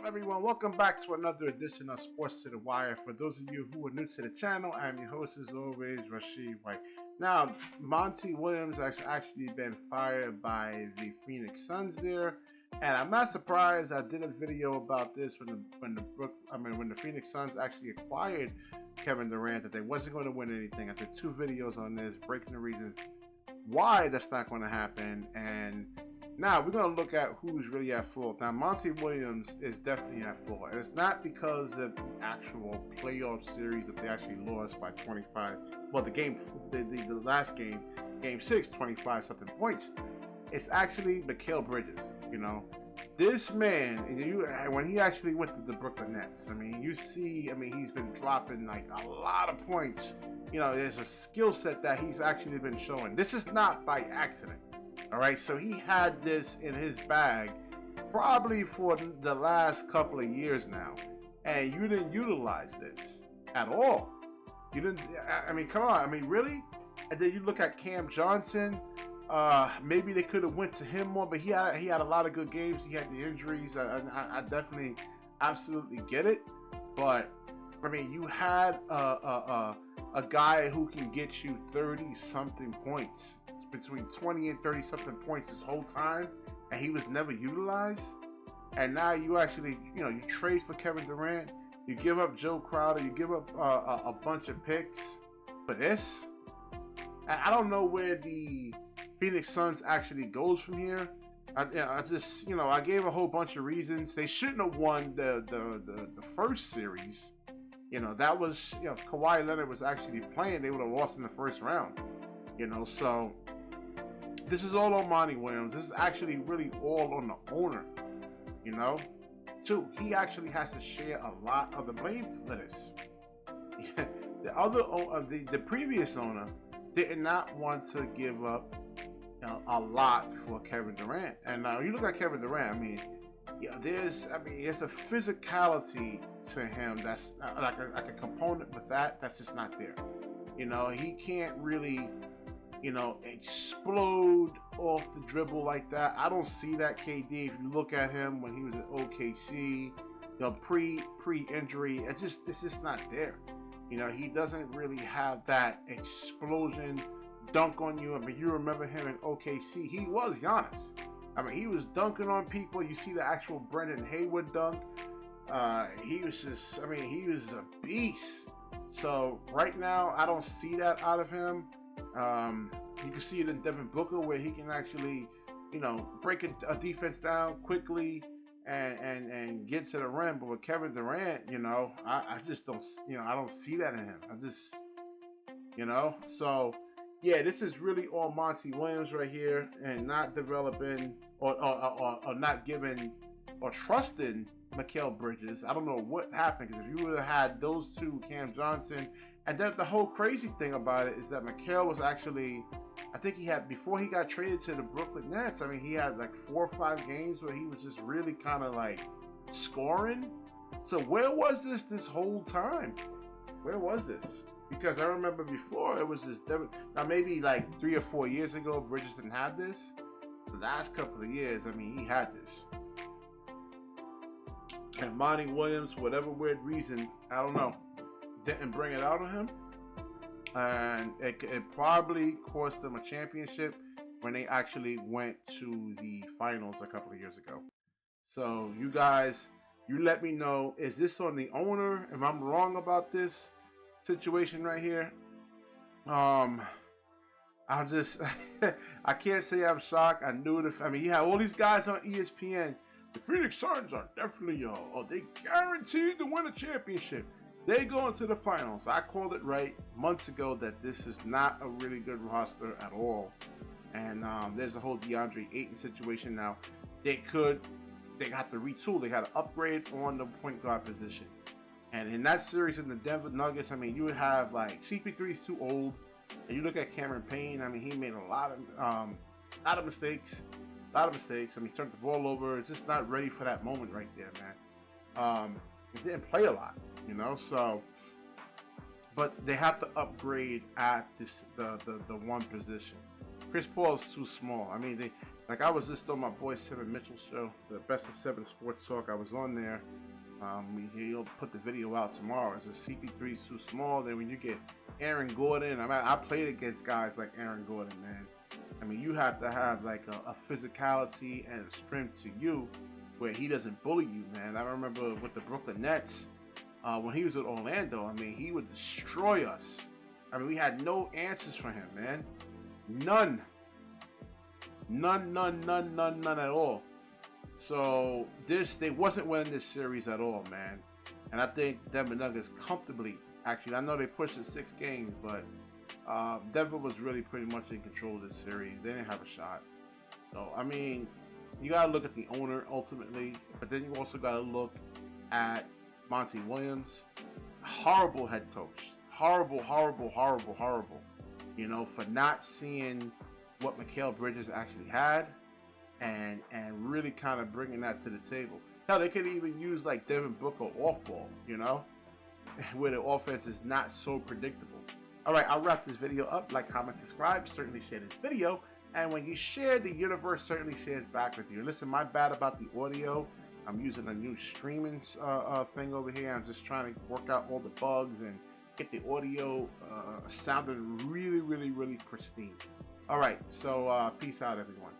up, everyone? Welcome back to another edition of Sports to the Wire. For those of you who are new to the channel, I'm your host, as always, Rashid White. Now, Monty Williams has actually been fired by the Phoenix Suns there, and I'm not surprised. I did a video about this when the Phoenix Suns actually acquired Kevin Durant, that they wasn't going to win anything. I did 2 videos on this, breaking the reasons why that's not going to happen. And now we're going to look at who's really at fault. Now, Monty Williams is definitely at fault, and it's not because of the actual playoff series that they actually lost by 25. Well, the last game, Game 6, 25 something points. It's actually Mikal Bridges. You know, this man, when he actually went to the Brooklyn Nets, I mean, he's been dropping like a lot of points. You know, there's a skill set that he's actually been showing. This is not by accident. All right, so he had this in his bag probably for the last couple of years now, and you didn't utilize this at all. You didn't. I mean, come on. I mean, really? And then you look at Cam Johnson. Maybe they could have went to him more, but he had a lot of good games. He had the injuries. I definitely, absolutely get it. But I mean, you had a guy who can get you 30-something points, between 20 and 30-something points this whole time, and he was never utilized. And now you actually, you trade for Kevin Durant, you give up Joe Crowder, you give up a bunch of picks for this. And I don't know where the Phoenix Suns actually goes from here. I gave a whole bunch of reasons. They shouldn't have won the first series. That was, if Kawhi Leonard was actually playing, they would have lost in the first round. So this is all on Monty Williams. This is actually really all on the owner. Too, he actually has to share a lot of the blame for this. The previous owner did not want to give up a lot for Kevin Durant. And now you look at Kevin Durant. I mean, there's a physicality to him that's like a component with that's just not there. He can't really, explode off the dribble like that. I don't see that KD. If you look at him when he was at OKC, pre-injury, it's just not there. He doesn't really have that explosion dunk on you. I mean, you remember him in OKC. He was Giannis. I mean, he was dunking on people. You see the actual Brendan Haywood dunk. He was a beast. So right now, I don't see that out of him. You can see it in Devin Booker, where he can actually, break a defense down quickly and get to the rim. But with Kevin Durant, I just don't, I don't see that in him. So yeah, this is really all Monty Williams right here, and not developing or not giving or trusting Mikal Bridges. I don't know what happened, because if you would have had those two, Cam Johnson, and then the whole crazy thing about it is that Mikal was actually, I think he had, before he got traded to the Brooklyn Nets, I mean, he had like 4 or 5 games where he was just really kind of like scoring. So where was this whole time? Where was this? Because I remember before it was just, now maybe like 3 or 4 years ago, Bridges didn't have this. The last couple of years, I mean, he had this. And Monty Williams, for whatever weird reason, I don't know, didn't bring it out of him. And it probably cost them a championship when they actually went to the finals a couple of years ago. So you guys, you let me know, is this on the owner? If I'm wrong about this situation right here, I'm just I can't say I'm shocked. I knew you have all these guys on ESPN. The Phoenix Suns are definitely they guaranteed to win a championship. They go into the finals. I called it right months ago that this is not a really good roster at all. And there's a whole DeAndre Ayton situation now. They have to retool. They got to upgrade on the point guard position. And in that series in the Denver Nuggets, I mean, you would have like CP3 is too old. And you look at Cameron Payne, I mean, he made a lot of mistakes. I mean, he turned the ball over. It's just not ready for that moment right there, man. He didn't play a lot, so. But they have to upgrade at the one position. Chris Paul is too small. I mean, Like, I was just on my boy Seven Mitchell show, the Best of Seven Sports Talk. I was on there. He'll put the video out tomorrow. It's a CP3 is too small. Then when you get Aaron Gordon, I played against guys like Aaron Gordon, man. I mean, you have to have like a physicality and a strength to you where he doesn't bully you, man. I remember with the Brooklyn Nets, when he was with Orlando, I mean, he would destroy us. I mean, we had no answers for him, man. None at all. So they wasn't winning this series at all, man. And I think Denver Nuggets comfortably, actually, I know they pushed it 6 games, but Denver was really pretty much in control of this series. They didn't have a shot. So, I mean, you got to look at the owner ultimately, but then you also got to look at Monty Williams. Horrible head coach. Horrible. You know, for not seeing what Mikal Bridges actually had and really kind of bringing that to the table. Hell, they could even use like Devin Booker off ball, you know, where the offense is not so predictable. All right, I'll wrap this video up. Like, comment, subscribe. Certainly share this video. And when you share, the universe certainly shares back with you. Listen, my bad about the audio. I'm using a new streaming thing over here. I'm just trying to work out all the bugs and get the audio sounding really pristine. All right, so peace out, everyone.